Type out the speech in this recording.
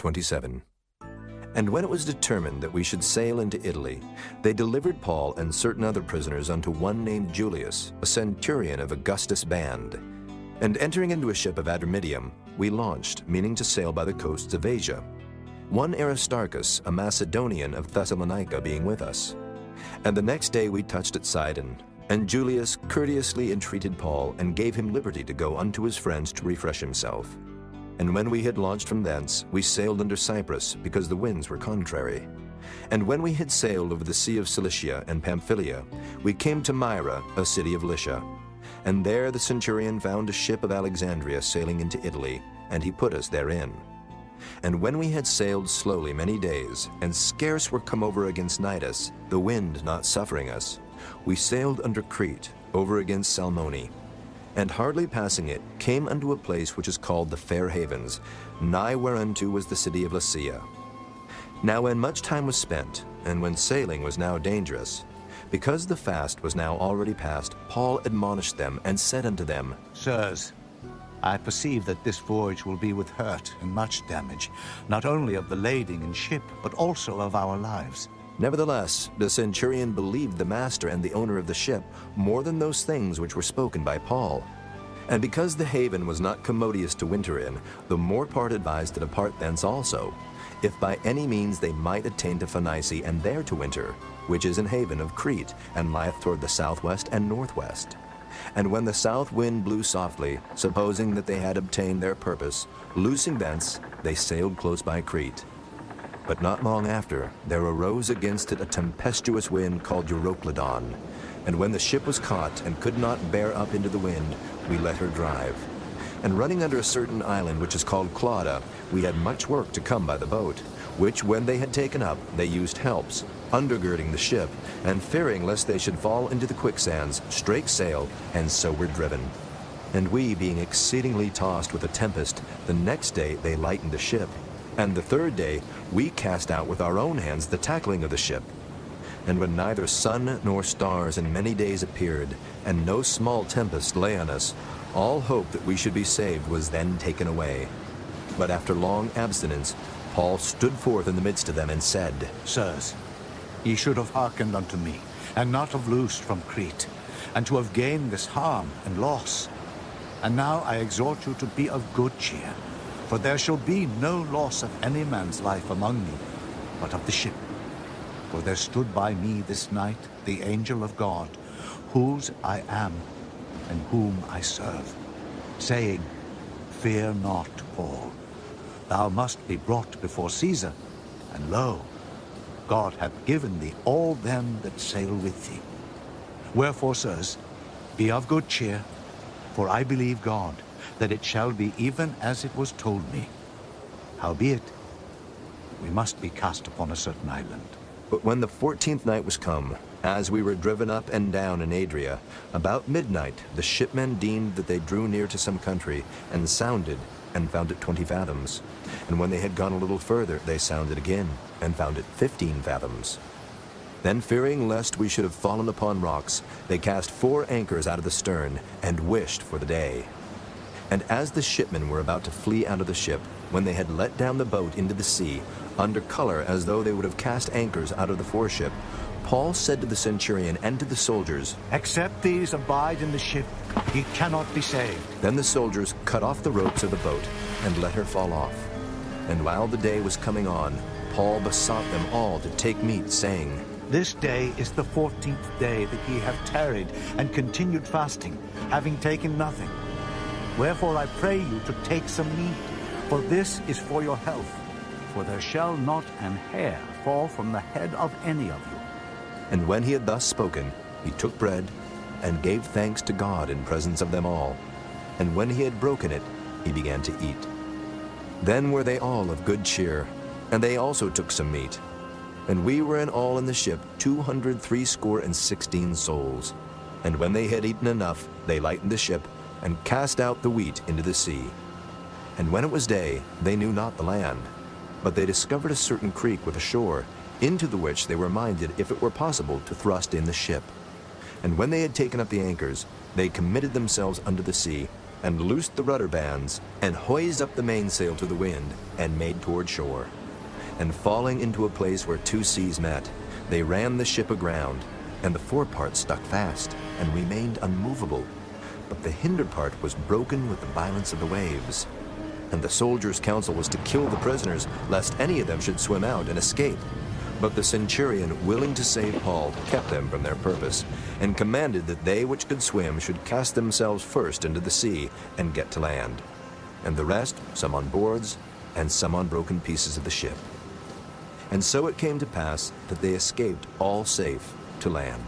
27. And when it was determined that we should sail into Italy, they delivered Paul and certain other prisoners unto one named Julius, a centurion of Augustus' band. And entering into a ship of Adramyttium, we launched, meaning to sail by the coasts of Asia. One Aristarchus, a Macedonian of Thessalonica, being with us. And the next day we touched at Sidon, and Julius courteously entreated Paul, and gave him liberty to go unto his friends to refresh himself. And when we had launched from thence, we sailed under Cyprus, because the winds were contrary. And when we had sailed over the sea of Cilicia and Pamphylia, we came to Myra, a city of Lycia. And there the centurion found a ship of Alexandria sailing into Italy, and he put us therein. And when we had sailed slowly many days, and scarce were come over against Cnidus, the wind not suffering us, we sailed under Crete, over against Salmone. And hardly passing it, came unto a place which is called the Fair Havens, nigh whereunto was the city of Lasea. Now when much time was spent, and when sailing was now dangerous, because the fast was now already past, Paul admonished them, and said unto them, Sirs, I perceive that this voyage will be with hurt and much damage, not only of the lading and ship, but also of our lives. Nevertheless, the centurion believed the master and the owner of the ship more than those things which were spoken by Paul. And because the haven was not commodious to winter in, the more part advised to depart thence also, if by any means they might attain to Phoenice, and there to winter, which is an haven of Crete, and lieth toward the southwest and northwest. And when the south wind blew softly, supposing that they had obtained their purpose, loosing thence, they sailed close by Crete. But not long after, there arose against it a tempestuous wind called Euroclydon. And when the ship was caught, and could not bear up into the wind, we let her drive. And running under a certain island which is called Clauda, we had much work to come by the boat, which when they had taken up, they used helps, undergirding the ship, and fearing lest they should fall into the quicksands, strake sail, and so were driven. And we, being exceedingly tossed with a tempest, the next day they lightened the ship. And the third day we cast out with our own hands the tackling of the ship. And when neither sun nor stars in many days appeared, and no small tempest lay on us, all hope that we should be saved was then taken away. But after long abstinence, Paul stood forth in the midst of them, and said, Sirs, ye should have hearkened unto me, and not have loosed from Crete, and to have gained this harm and loss. And now I exhort you to be of good cheer, for there shall be no loss of any man's life among you, but of the ship. For there stood by me this night the angel of God, whose I am, and whom I serve, saying, Fear not, Paul. Thou must be brought before Caesar, and lo, God hath given thee all them that sail with thee. Wherefore, sirs, be of good cheer, for I believe God, that it shall be even as it was told me. Howbeit, we must be cast upon a certain island. But when the 14th night was come, as we were driven up and down in Adria, about midnight the shipmen deemed that they drew near to some country, and sounded, and found it 20 fathoms. And when they had gone a little further, they sounded again, and found it 15 fathoms. Then, fearing lest we should have fallen upon rocks, they cast 4 anchors out of the stern, and wished for the day. And as the shipmen were about to flee out of the ship, when they had let down the boat into the sea, under color as though they would have cast anchors out of the foreship, Paul said to the centurion and to the soldiers, Except these abide in the ship, ye cannot be saved. Then the soldiers cut off the ropes of the boat, and let her fall off. And while the day was coming on, Paul besought them all to take meat, saying, This day is the 14th day that ye have tarried and continued fasting, having taken nothing. Wherefore I pray you to take some meat, for this is for your health. For there shall not an hair fall from the head of any of you. And when he had thus spoken, he took bread, and gave thanks to God in presence of them all. And when he had broken it, he began to eat. Then were they all of good cheer, and they also took some meat. And we were in all in the ship 260 souls. And when they had eaten enough, they lightened the ship, and cast out the wheat into the sea. And when it was day, they knew not the land, but they discovered a certain creek with a shore, into the which they were minded, if it were possible, to thrust in the ship. And when they had taken up the anchors, they committed themselves unto the sea, and loosed the rudder bands, and hoised up the mainsail to the wind, and made toward shore. And falling into a place where two seas met, they ran the ship aground, and the forepart stuck fast, and remained unmovable. But the hinder part was broken with the violence of the waves. And the soldiers' counsel was to kill the prisoners, lest any of them should swim out and escape. But the centurion, willing to save Paul, kept them from their purpose, and commanded that they which could swim should cast themselves first into the sea and get to land, and the rest, some on boards, and some on broken pieces of the ship. And so it came to pass that they escaped all safe to land.